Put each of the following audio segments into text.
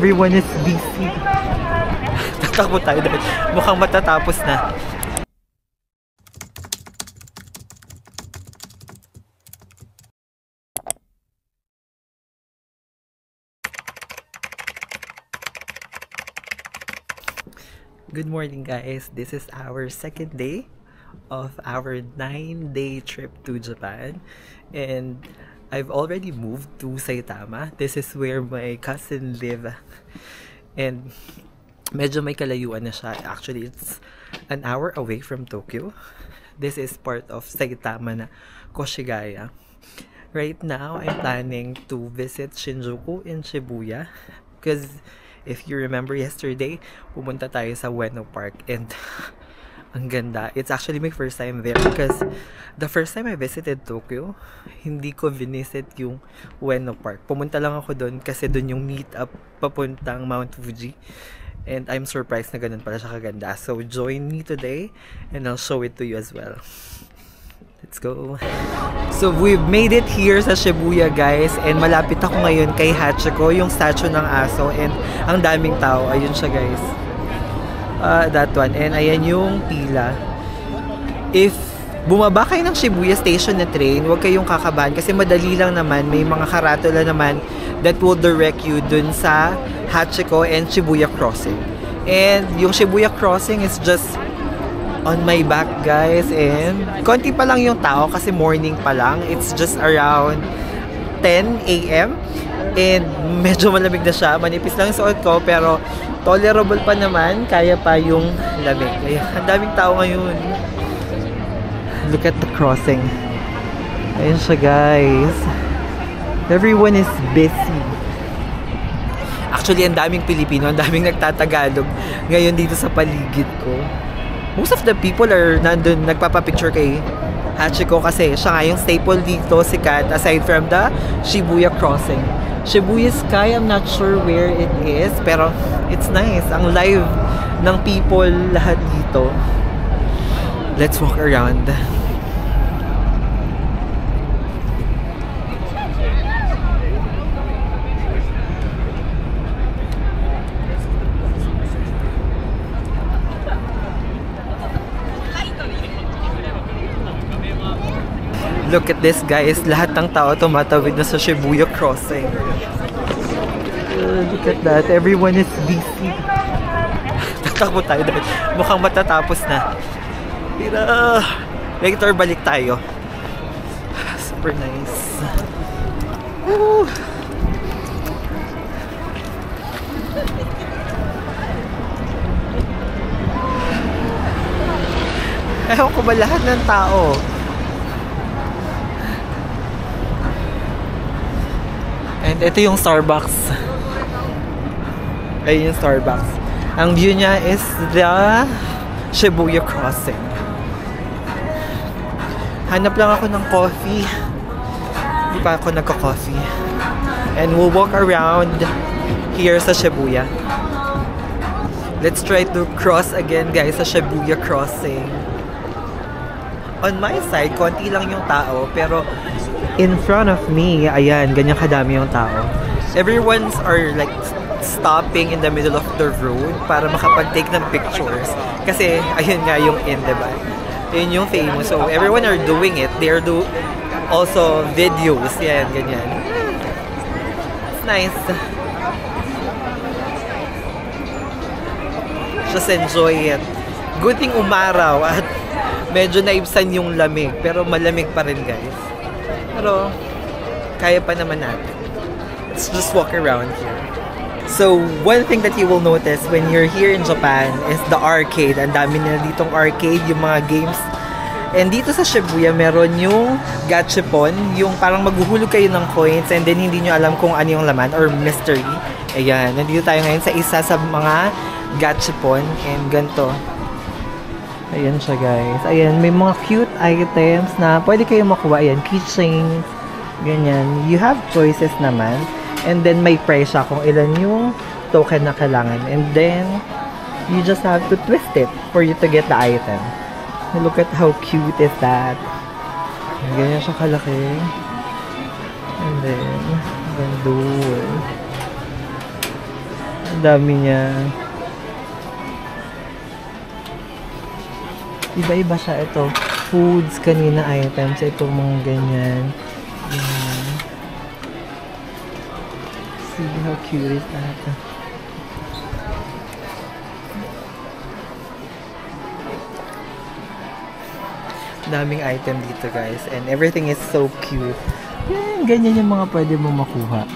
Everyone is busy. Tatakbo tayo dahil mukhang matatapos na. Good morning guys, this is our second day of our 9-day trip to Japan, and I've already moved to Saitama. This is where my cousin live, and medyo may kalayuan na siya. Actually, it's an hour away from Tokyo. This is part of Saitama na Koshigaya. Right now, I'm planning to visit Shinjuku in Shibuya because if you remember yesterday, pumunta tayo sa Ueno Park and ang ganda. It's actually my first time there because the first time I visited Tokyo, hindi ko visit yung Ueno Park. Pumunta lang ako doon kasi doon yung meet up papuntang Mount Fuji. And I'm surprised na ganun pala siya kaganda. So join me today and I'll show it to you as well. Let's go. So we've made it here sa Shibuya guys, and malapit ako ngayon kay Hachiko, yung statue ng aso, and ang daming tao. Ayun siya guys. That one. And ayan yung pila. If bumaba kayo ng Shibuya Station na train, huwag kayong kakabahan kasi madali lang naman. May mga karatula naman that will direct you dun sa Hachiko and Shibuya Crossing. And yung Shibuya Crossing is just on my back guys, and konti pa lang yung tao kasi morning pa lang. It's just around 10 AM and medyo malamig na siya. Manipis lang yung suot ko pero tolerable pa naman, kaya pa yung lamig. Kaya ang daming tao ngayon. Look at the crossing. Ayun siya guys. Everyone is busy. Actually, ang daming Pilipino, ang daming nagtatagalog ngayon dito sa paligid ko. Most of the people are nandun nagpapapicture kay Hachiko kasi siya nga yung staple dito, sikat, aside from the Shibuya Crossing. Shibuya Sky, I'm not sure where it is, pero it's nice. Ang live ng people lahat dito. Let's walk around. Look at this guys, lahat ng tao tumatawid na sa Shibuya Crossing. Look at that, everyone is busy. Tatakbo tayo dahil mukhang matatapos na. Pero later balik tayo. Super nice. Woo! Ewan ko ba lahat ng tao? And ito yung Starbucks. Ayun yung Starbucks. Ang view niya is the Shibuya Crossing. Hanap lang ako ng coffee. Hindi pa ako nagka-coffee. And we'll walk around here sa Shibuya. Let's try to cross again guys sa Shibuya Crossing. On my side, konti lang yung tao, pero in front of me, ayan, ganyan kadami yung tao. Everyone's are like stopping in the middle of the road para makapag-take ng pictures. Kasi, ayun nga yung in, diba? Yun yung famous. So, everyone are doing it. They're also videos. Yan, ganyan. It's nice. Just enjoy it. Good thing umaraw at medyo naibsan yung lamig. Pero malamig pa rin, guys. Pero, kaya pa naman natin. Let's just walk around here. So, one thing that you will notice when you're here in Japan is the arcade. Ang dami na ditong arcade, yung mga games. And dito sa Shibuya, meron yung gachapon, yung parang maghuhulog kayo ng coins and then hindi nyo alam kung ano yung laman or mystery. Ayan, nandito tayo ngayon sa isa sa mga gachapon and ganito. Ayan siya guys. Ayan, may mga cute items na pwede kayo makuha. Ayan, keychains, ganyan. You have choices naman. And then may price siya kung ilan yung token na kailangan. And then, you just have to twist it for you to get the item. Look at how cute is that. Ganyan siya kalaki. And then, doon. Dami niya. Iba-iba siya. Ito, foods, kanina items. Ito, mga ganyan. Yan. See how cute is that? Daming item dito, guys. And everything is so cute. Yan, ganyan yung mga pwede mo makuha.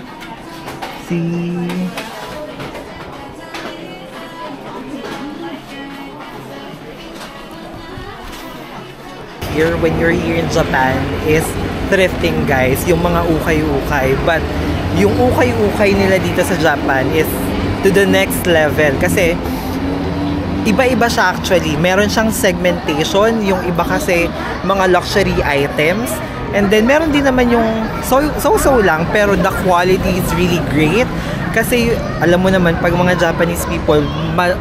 See? Here, when you're here in Japan, is thrifting, guys. Yung mga ukay-ukay. But, yung ukay-ukay nila dito sa Japan is to the next level. Kasi, iba-iba siya actually. Meron siyang segmentation. Yung iba kasi mga luxury items. And then meron din naman yung so-so lang pero the quality is really great. Kasi alam mo naman pag mga Japanese people,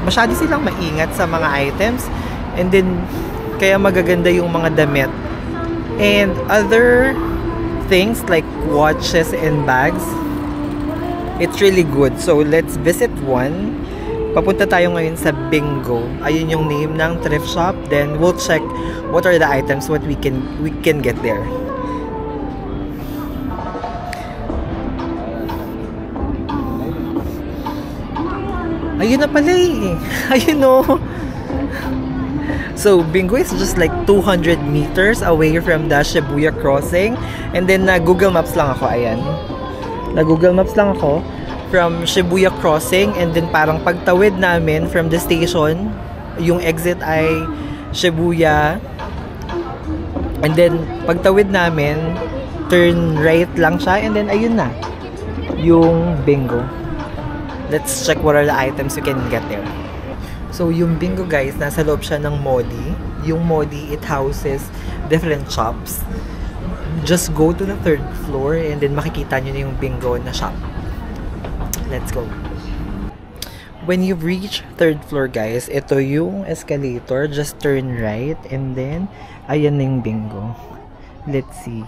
masyado silang maingat sa mga items. And then kaya magaganda yung mga damit. And other things like watches and bags, it's really good. So let's visit one. Papunta tayo ngayon sa Bingo. Ayun yung name ng thrift shop. Then we'll check what are the items what we can get there. Ayun na pala eh. Ayun o. So Bingo is just like 200 meters away from the Shibuya crossing. And then Google Maps lang ako. Ayan. Google Maps lang ako from Shibuya crossing, and then parang pagtawid namin from the station, yung exit ay Shibuya, and then pagtawid namin turn right lang siya, and then ayun na yung Bingo. Let's check what are the items you can get there. So yung Bingo, guys, nasa loob siya ng Modi. Yung Modi, it houses different shops. Just go to the 3rd floor and then makikita nyo na yung Bingo na shop. Let's go. When you reach 3rd floor, guys, ito yung escalator. Just turn right and then ayan na yung Bingo. Let's see.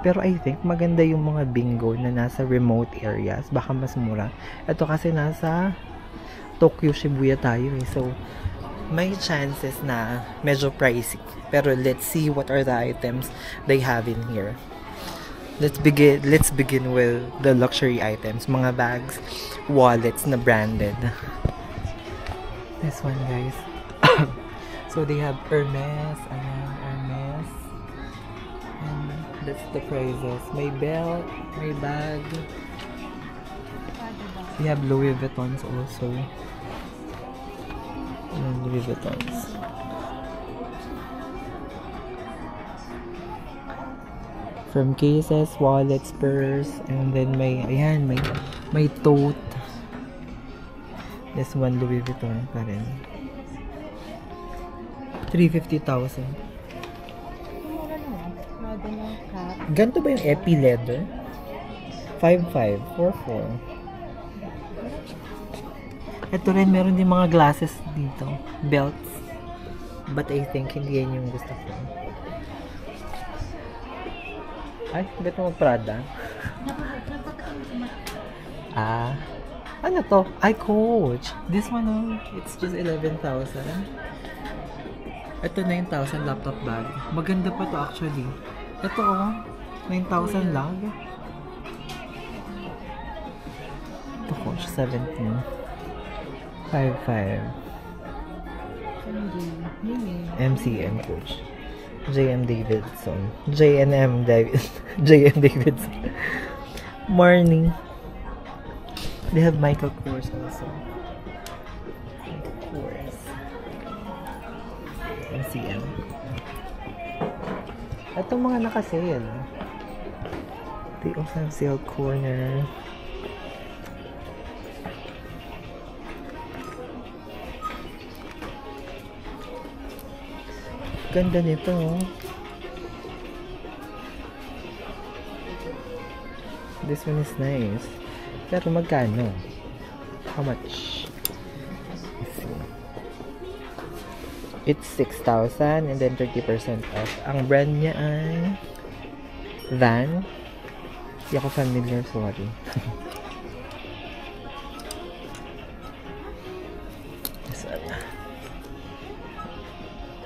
Pero I think maganda yung mga Bingo na nasa remote areas. Baka mas mura. Ito kasi nasa Tokyo, Shibuya tayo eh. So may chances na medyo pricey. Pero let's see what are the items they have in here. Let's begin with the luxury items. Mga bags, wallets na branded. This one, guys. So they have Hermes. Ayan, Hermes. And that's the prices. May belt, may bag. We have Louis Vuittons also. Ayan, Louis Vuittons. From cases, wallets, purse, and then may, ayan, may tote. This one, Louis Vuitton pa rin. 350,000. Ganito ba yung Epi leather? 55, 44. Ito rin, meron din mga glasses dito. Belts. But I think hindi yan yung gusto ko. Ay, bet mo mag-Prada? Ano to? Ay, Coach. This one, oh, it's just 11,000. Ito, 9,000 laptop bag. Maganda pa to actually. Ito, oh, 9,000 lang. Ito, Coach, 17. 55. MCM, Coach. JM Davidson. JNM Davidson. Morning. They have Michael Kors also. Michael Kors. MCM. Itong mga naka-sale. They also have sale corner. Ganda nito, oh. This one is nice. Pero magkano? How much? Let's see. It's 6,000 and then 30% off. Ang brand niya ay Van. Hindi ako familiar, sorry.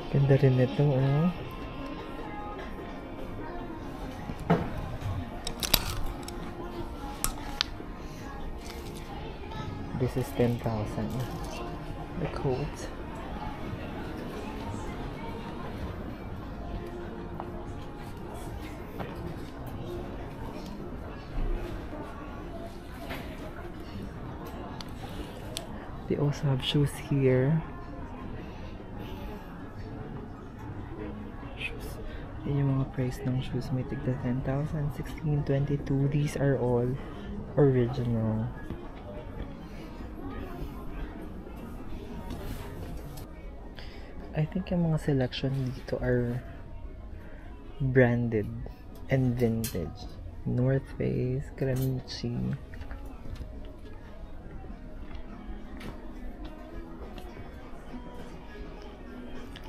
Ganda rin ito, oh. This is 10,000. The coat. They also have shoes here. Shoes. Yan yung mga price ng shoes. May tigda 10,000, 16, 22. These are all original. I think yung mga selection dito are branded and vintage. North Face, Gramici.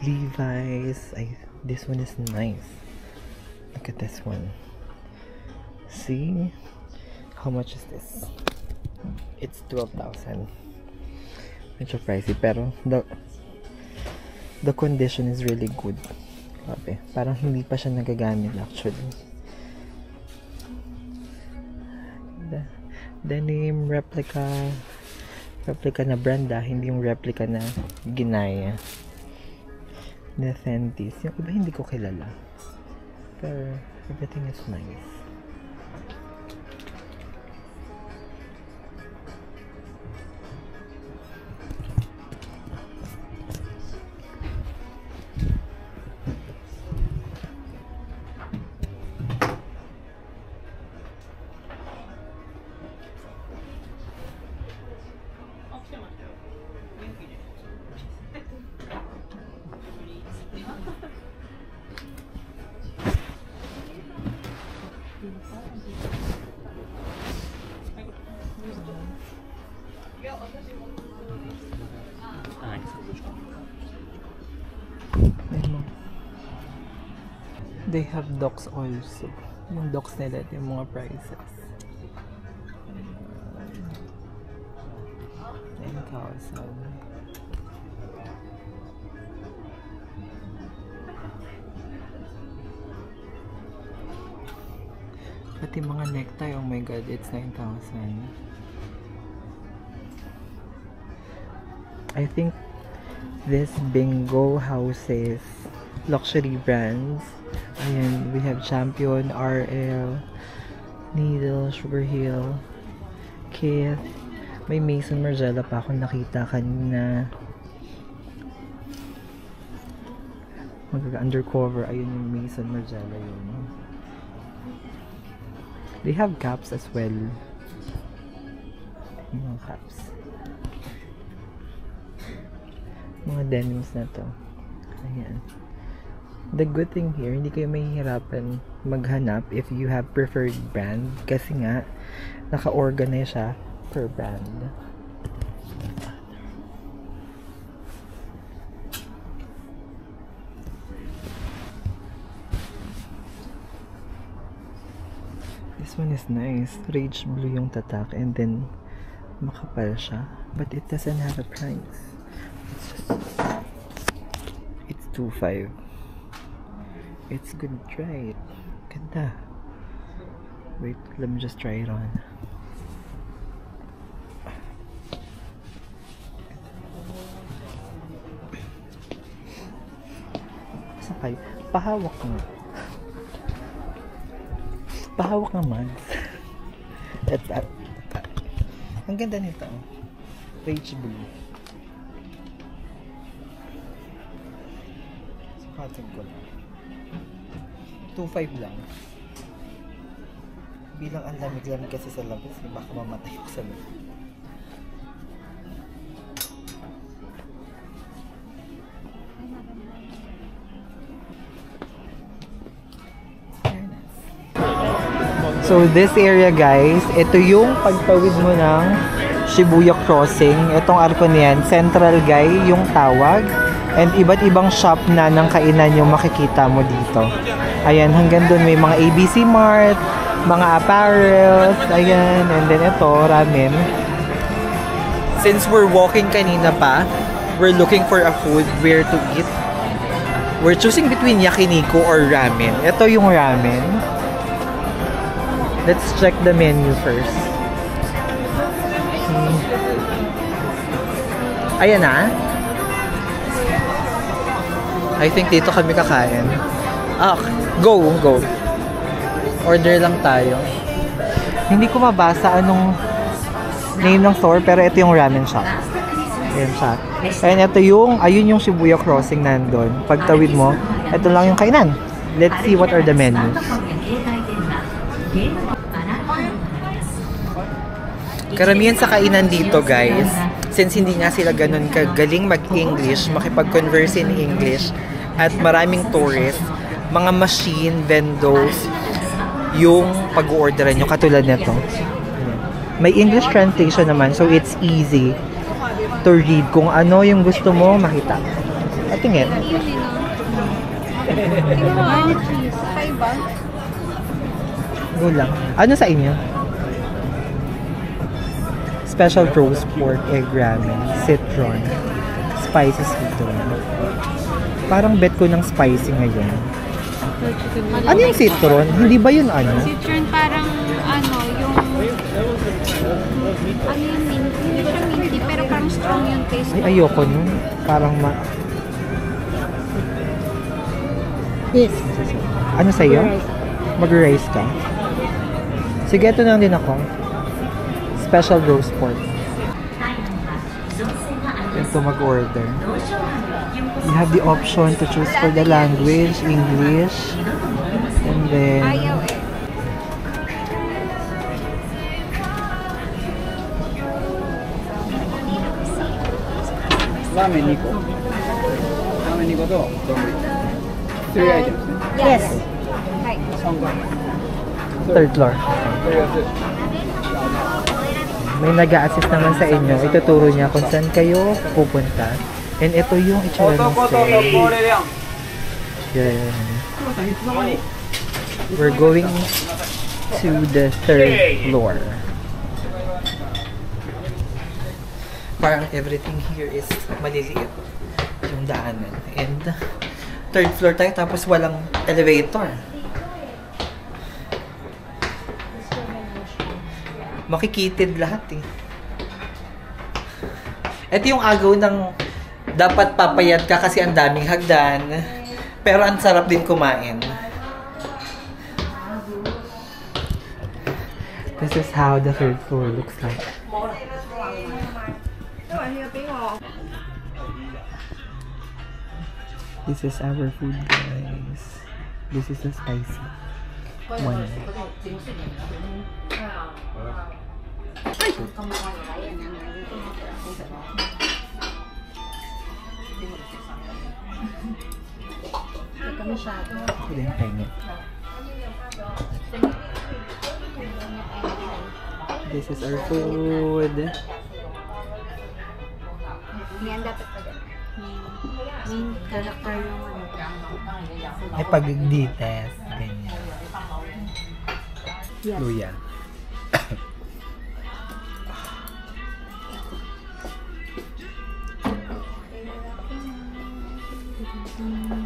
Levi's. This one is nice. Look at this one. See? How much is this? It's 12,000. Medyo pricey, pero the condition is really good. Okay. Parang hindi pa siya nagagamit actually. Denim replica na brand, hindi yung replica na ginaya. Nethentis. Yung iba hindi ko kilala. Pero everything is nice. They have docs also. Yung docs nila, yung mga prices. 10,000. Pati mga necktie, oh my god, it's 9,000. I think this bingo houses luxury brands. Ayan, we have Champion, RL, Needle, Sugar Hill, Kith. May Maison Margiela pa akong nakita kanina. Undercover, ayun yung Maison Margiela yun. They have caps as well. Mga caps. Mga denims na to. Ayan. The good thing here, hindi kayo mahihirapan maghanap if you have preferred brand kasi nga naka-organize siya per brand. This one is nice. Rage blue yung tatak and then makapal siya. But it doesn't have a price. It's 2.5. It's good to try it. Ganda. Wait, let me just try it on. Sakay. Pahawak nga. Pahawak nga, Mads. Ang ganda nito. Rage blue. Sukatin ko lang. 2.5 lang. Bilang ang lamig-lamig kasi sa labas, baka mamatay ko sa labas. So this area guys, ito yung pagtawid mo ng Shibuya Crossing. Itong arko niyan, Central Guy yung tawag. And iba't ibang shop na ng kainan yung makikita mo dito. Ayan, hanggang doon may mga ABC Mart, mga apparels, ayan, and then ito, ramen. Since we're walking kanina pa, we're looking for a food where to eat. We're choosing between yakiniku or ramen. Ito yung ramen. Let's check the menu first. Ayan na. I think dito kami kakain. Go. Order lang tayo. Hindi ko mabasa anong name ng store, pero ito yung ramen shop. Ayan siya. And ito ayun yung Shibuya Crossing nandun. Pagtawid mo, ito lang yung kainan. Let's see what are the menus. Karamihan sa kainan dito, guys, since hindi nga sila ganun kagaling mag-English, makipag-converse in English, at maraming tourists, mga machine, vendors, yung pag-orderan nyo, katulad nito. May English translation naman, so it's easy to read. Kung ano yung gusto mo, makita. Tingin. Go lang. Ano sa inyo? Special roast pork, egg ramen, citron, spicy citron. Parang bet ko ng spicy ngayon. Ano yung citron? Hindi ba yun ano? Citron parang yung minty. Hindi siya minty pero parang strong yung taste. Ay, ayoko nun. Parang Yes. Ano sa'yo? Mag-rice ka? Sige, ito lang din ako. Special roast pork. Ito mag-order. You have the option to choose for the language, English, and then ramen 2個。ラーメン2個と丼。3 items ね。Yes. 3個。 third floor. これ安い。 May nag-a-assist naman sa inyo. Ituturo niya kung saan kayo pupunta. And ito yung itsura ng stay. Yan. We're going to the third floor. Parang everything here is maliliit yung daanan. And third floor tayo tapos walang elevator. Makikitid lahat eh. Ito yung agaw ng dapat papayat ka kasi ang daming hagdan. Pero ang sarap din kumain. This is how the third floor looks like. This is our food, guys. This is the spicy one. Ako din pengen. This is our food. Yan dapat pa din. Main character yung Ay, pag-dites. Ganyan. Yes. Luya.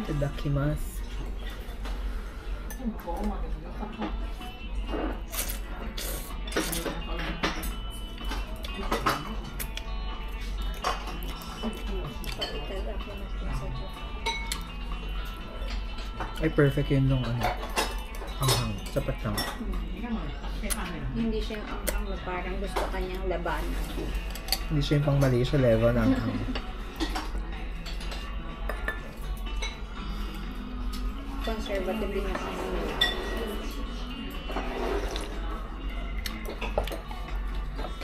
Itadakimasu. Ay, perfect yun nung ano. Anghang. Sapat lang. Hindi siya yung anghang na parang gusto kanyang laban. Hindi siya yung pang Malaysia level na anghang. Conservative din yung anghang.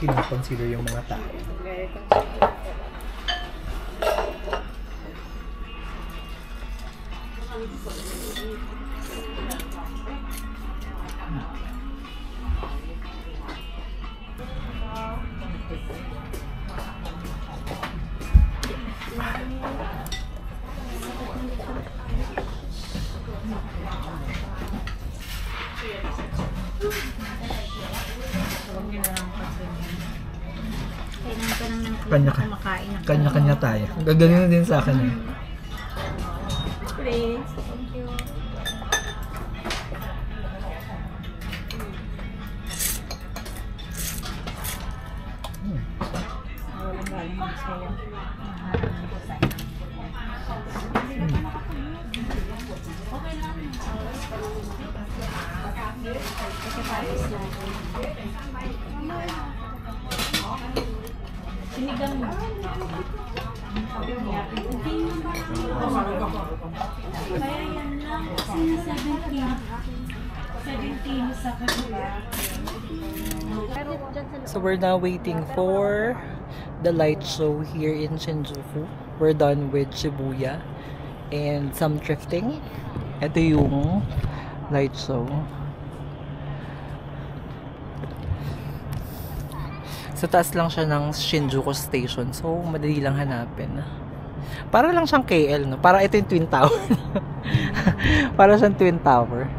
Kinakonsider yung mga tao. Very conservative. Kailangan ko lang ng Kanya-kanya tayo. Gagaling din sa akin eh. Please. Thank you. Walang galing sa'yo. Sinigang mo. Kaya yan lang, kasi 17 sa kanila. So we're now waiting for the light show here in Shinjuku. We're done with Shibuya and some thrifting. Ito yung light show. Sa taas lang siya ng Shinjuku Station. So, madali lang hanapin. Para lang siyang KL, no? Para ito yung Twin Tower. Para siyang Twin Tower.